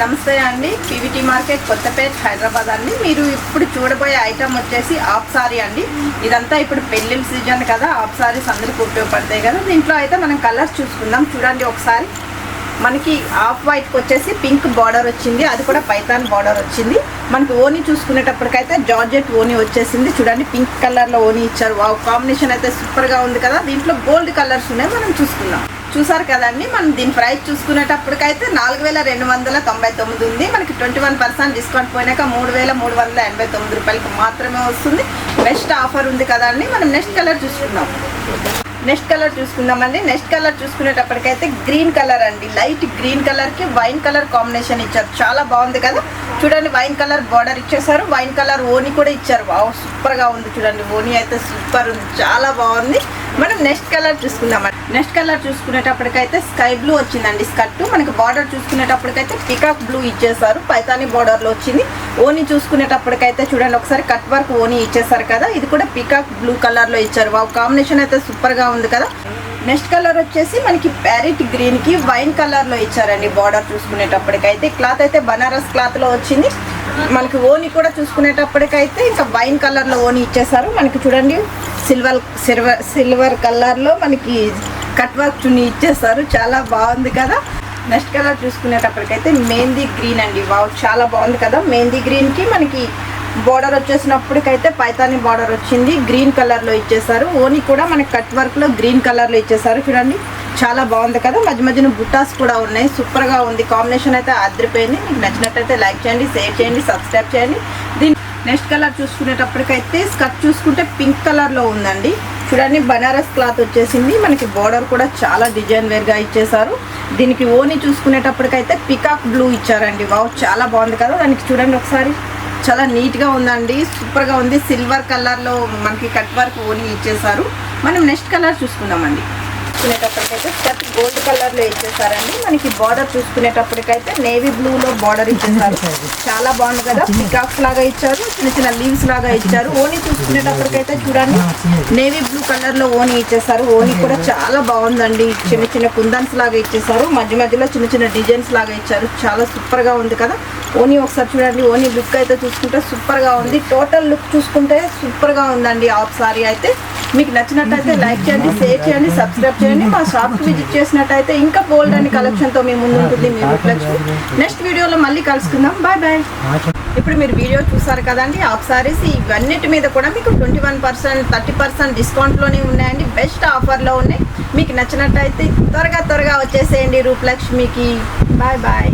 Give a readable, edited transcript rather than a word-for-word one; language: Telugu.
నమస్తే అండి. పీవీటీ మార్కెట్ కొత్తపేట హైదరాబాద్ అండి. మీరు ఇప్పుడు చూడబోయే ఐటమ్ వచ్చేసి ఆఫ్ సారీ అండి. ఇదంతా ఇప్పుడు పెళ్ళిళ్ళ సీజన్ కదా, ఆఫ్ సారీస్ అందరికి ఉపయోగపడతాయి కదా. దీంట్లో అయితే మనం కలర్స్ చూసుకుందాం. చూడండి ఒకసారి. మనకి ఆఫ్ వైట్కి వచ్చేసి పింక్ బార్డర్ వచ్చింది, అది కూడా పైతాన్ బార్డర్ వచ్చింది. మనకి ఓనీ చూసుకునేటప్పటికైతే జార్జెట్ ఓనీ వచ్చేసింది. చూడండి పింక్ కలర్లో ఓనీ ఇచ్చారు. వావ్, కాంబినేషన్ అయితే సూపర్గా ఉంది కదా. దీంట్లో గోల్డ్ కలర్స్ ఉన్నాయి, మనం చూసుకుందాం. చూసారు కదండి. మనం దీని ప్రైస్ చూసుకునేటప్పటికైతే 4299 ఉంది. మనకి 21% డిస్కౌంట్ పోయినాక 3389 రూపాయలకి మాత్రమే వస్తుంది. బెస్ట్ ఆఫర్ ఉంది కదండి. మనం నెక్స్ట్ కలర్ చూసుకుందామండి. నెక్స్ట్ కలర్ చూసుకునేటప్పటికైతే గ్రీన్ కలర్ అండి. లైట్ గ్రీన్ కలర్కి వైన్ కలర్ కాంబినేషన్ ఇచ్చారు. చాలా బాగుంది కదా. చూడండి, వైన్ కలర్ బార్డర్ ఇచ్చేసారు, వైన్ కలర్ ఓనీ కూడా ఇచ్చారు. వావ్, సూపర్గా ఉంది. చూడండి, ఓనీ అయితే సూపర్ ఉంది, చాలా బాగుంది. మనం నెక్స్ట్ కలర్ చూసుకుందామండి. నెక్స్ట్ కలర్ చూసుకునేటప్పటికైతే స్కై బ్లూ వచ్చిందండి స్కర్ట్. మనకి బార్డర్ చూసుకునేటప్పటికైతే పికాక్ బ్లూ ఇచ్చేసారు, పైతాని బార్డర్లో వచ్చింది. ఓనీ చూసుకునేటప్పటికైతే చూడండి ఒకసారి కట్ వర్క్ ఓనీ ఇచ్చేసారు కదా. ఇది కూడా పికాక్ బ్లూ కలర్లో ఇచ్చారు. వావ్, కాంబినేషన్ అయితే సూపర్గా ఉంది కదా. నెక్స్ట్ కలర్ వచ్చేసి మనకి ప్యారెట్ గ్రీన్కి వైన్ కలర్లో ఇచ్చారండి. బార్డర్ చూసుకునేటప్పటికైతే క్లాత్ అయితే బనారస్ క్లాత్లో వచ్చింది. మనకి ఓనీ కూడా చూసుకునేటప్పటికైతే ఇంకా వైన్ కలర్లో ఓనీ ఇచ్చేసారు. మనకి చూడండి సిల్వర్ కలర్లో మనకి కట్ వర్క్ చున్నీ ఇచ్చేసారు. చాలా బాగుంది కదా. నెక్స్ట్ కలర్ చూసుకునేటప్పటికైతే మెహందీ గ్రీన్ అండి. వావ్, చాలా బాగుంది కదా. మెహందీ గ్రీన్కి మనకి బార్డర్ వచ్చేసినప్పటికైతే పైతాని బార్డర్ వచ్చింది, గ్రీన్ కలర్లో ఇచ్చేసారు. ఓనీ కూడా మనకి కట్ వర్క్లో గ్రీన్ కలర్లో ఇచ్చేసారు. చూడండి, చాలా బాగుంది కదా. మధ్య మధ్యన బుట్టాస్ కూడా ఉన్నాయి, సూపర్గా ఉంది. కాంబినేషన్ అయితే అదిరిపోయింది. మీకు నచ్చినట్టయితే లైక్ చేయండి, షేర్ చేయండి, సబ్స్క్రైబ్ చేయండి. దీని నెక్స్ట్ కలర్ చూసుకునేటప్పటికైతే స్కర్ట్ చూసుకుంటే పింక్ కలర్లో ఉందండి. చూడండి, బనారస్ క్లాత్ వచ్చేసింది. మనకి బార్డర్ కూడా చాలా డిజైన్ వేర్గా ఇచ్చేసారు. దీనికి ఓనీ చూసుకునేటప్పటికైతే పికాక్ బ్లూ ఇచ్చారండి. వావ్, చాలా బాగుంది కదా. దానికి చూడండి ఒకసారి, చాలా నీట్గా ఉందండి, సూపర్గా ఉంది. సిల్వర్ కలర్లో మనకి కట్ వర్క్ ఓనీ ఇచ్చేసారు. మనం నెక్స్ట్ కలర్ చూసుకుందామండి. చూసుకునేటప్పటికైతే స్కర్ట్ గోల్డ్ కలర్లో ఇచ్చేసారండి. మనకి బార్డర్ చూసుకునేటప్పటికైతే నేవీ బ్లూలో బార్డర్ ఇచ్చేసారు. చాలా బాగుంది కదా. పికాక్స్ లాగా ఇచ్చారు, చిన్న చిన్న లీవ్స్ లాగా ఇచ్చారు. ఓనీ చూసుకునేటప్పటికైతే చూడండి నేవీ బ్లూ కలర్లో ఓనీ ఇచ్చేసారు. ఓనీ కూడా చాలా బాగుందండి. చిన్న చిన్న కుందన్స్ లాగా ఇచ్చేసారు, మధ్య మధ్యలో చిన్న చిన్న డిజైన్స్ లాగా ఇచ్చారు. చాలా సూపర్గా ఉంది కదా. ఓనీ ఒకసారి చూడండి. ఓనీ లుక్ అయితే చూసుకుంటే సూపర్గా ఉంది. టోటల్ లుక్ చూసుకుంటే సూపర్గా ఉందండి. ఆఫ్ సారీ అయితే మీకు నచ్చినట్టయితే లైక్ చేయండి, షేర్ చేయండి, సబ్స్క్రైబ్ చేయండి. మా షాప్కి విజిట్ చేసినట్టయితే ఇంకా బోల్డ్ అని కలెక్షన్తో మీ ముందు ఉంటుంది మీ లక్ష్మి. నెక్స్ట్ వీడియోలో మళ్ళీ కలుసుకుందాం. Bye bye. ఇప్పుడు మీరు వీడియో చూసారు కదండి. ఆఫ్ సారీస్ ఇవన్నిటి మీద కూడా మీకు 21%, 30% డిస్కౌంట్లోనే ఉన్నాయండి. బెస్ట్ ఆఫర్లో ఉన్నాయి. మీకు నచ్చినట్టయితే త్వరగా వచ్చేసేయండి రూపలక్ష్మికి. Bye bye.